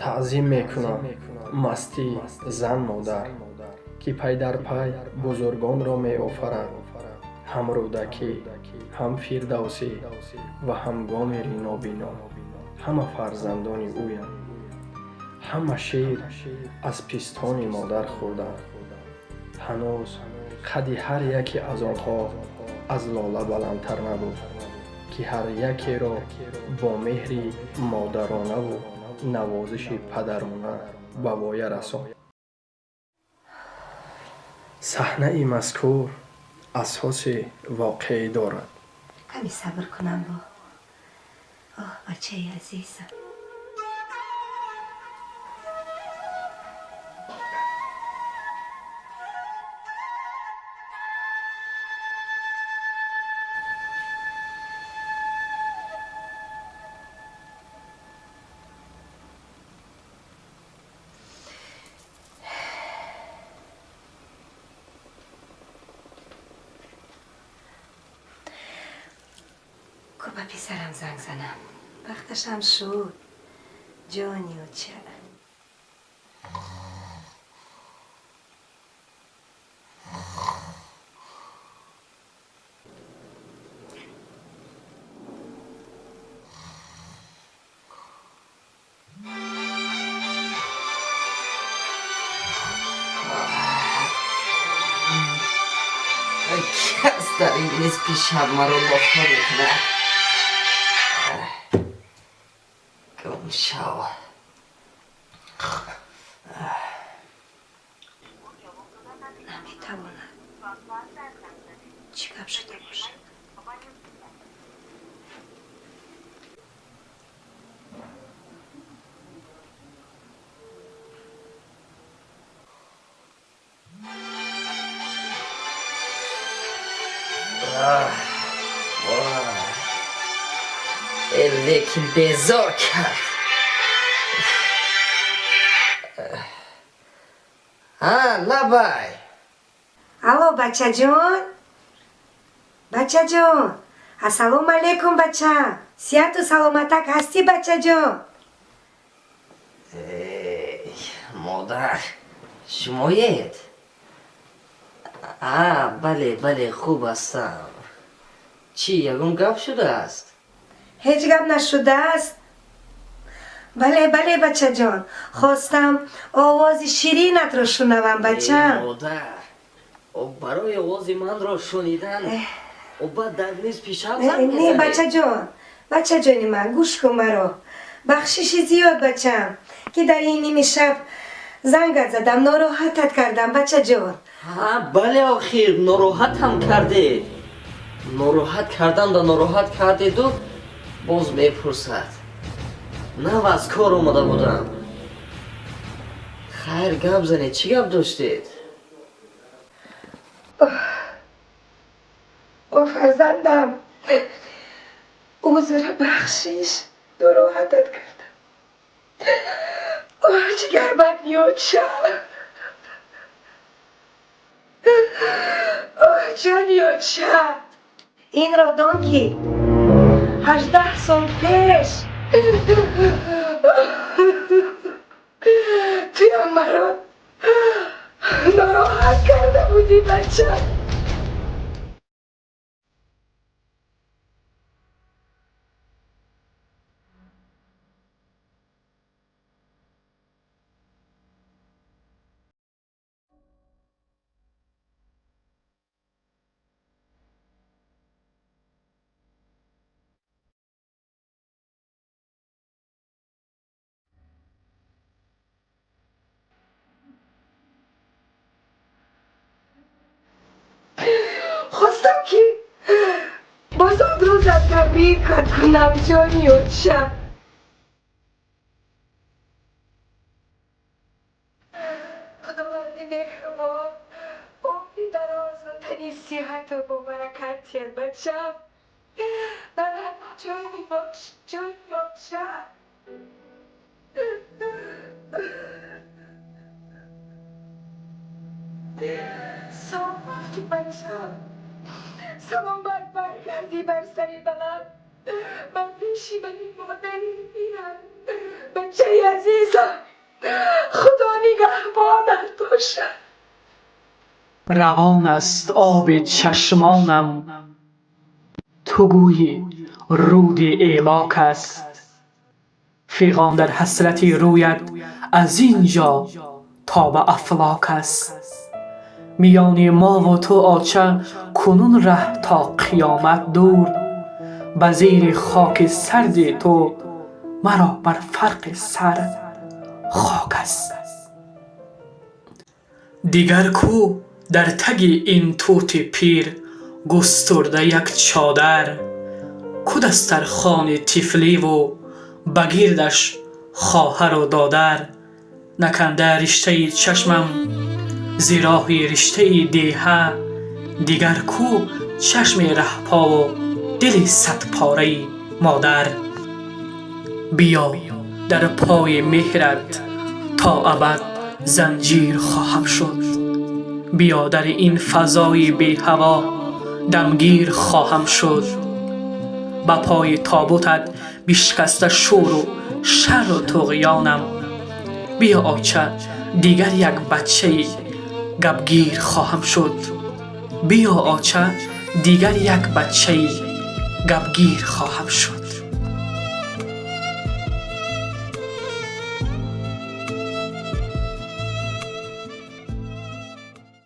تعظیم میکنم مستی زن مادر که پی در پی بزرگان را می آفرد، هم رودکی هم فردوسی و هم گامری نابینا. همه فرزندان اویم، همه شیر از پیستان مادر خوردند. هنوز قد هر یکی از آنها از لاله بلندتر نبود که هر یکی را با مهری مادرانه و نوازش پدرانه به وایه رساند. صحنه مذکور اساس واقعی دارد. کمی صبر کنم با بچه عزیزم. کو به پسرم زنگ زنم، وقتشم شد. جانی و چه کس در این نیست پیشم مرا لطفا میکنه. گم شو. نمیتواند. چی گپ شده باشه؟ لیکن بیزار کرد. لبای الو بچه جون، بچه جون، السلام علیکم بچه. صحت و سلامتک هستی بچه جون؟ مادر شمایید؟ بله خوب هستم. چی یکم گپ شده است؟ هیچ گپ نشده است. بله بچه جان، خواستم آواز شیرینت رو شنوم بچه. مادر برای آواز من را شنیدن او بعد در نیز پیشم زن نه میزنی. بچه جانی من گوش کن مرا. بخشش زیاد بچم که در این نیمه شب زنگت زدم، ناراحتت کردم بچه جان. بله آخر ناراحت هم کرده. ناراحت کردن و ناراحت کرده دو باز میپرسد. نه از کار اومده بودم. خیر گپ زنید، چی گپ داشتید؟ فرزندم، عذر بخشش، ناراحتت کردم. جگر من یاد شد. جان یاد شد. این را دان که 18 سال پیش توی مرا ناراحت کرده بودی بچه. خواستم که باز آن روزت تربیت کنم جانی و چه. خداوند مهربان عمری دراز و تنی صحت و با برکت بچم. جانی باشه. سلام بچم، سلام برگردی بر سری دلم. من پیشیمن مادری میرم. بچه عزیزم خدا نگهبانت باشد. روان است آب چشمانم، تو گویی رود ایلاک است. فیغان در حسرت رویت از اینجا تا به افلاک است. میان ما و تو آچه کنون ره تا قیامت دور. به زیر خاک سرد تو مرا بر فرق سر خاک است. دیگر کو در تگ این توت پیر گسترده یک چادر؟ کو دسترخوان طفلی و بگیردش خواهر و دادر؟ نکنده رشته چشمم ز راه رشته دیهه. دیگر کو چشم رهپا و دل صد پاره مادر؟ بیا در پای مهرت تا ابد زنجیر خواهم شد. بیا در این فضای بی هوا دمگیر خواهم شد. به پای تابوتت بشکسته شور و شر و طغیانم. بیا آچه دیگر یک بچه گبگیر خواهم شد. بیا آچه دیگر یک بچه گبگیر خواهم شد.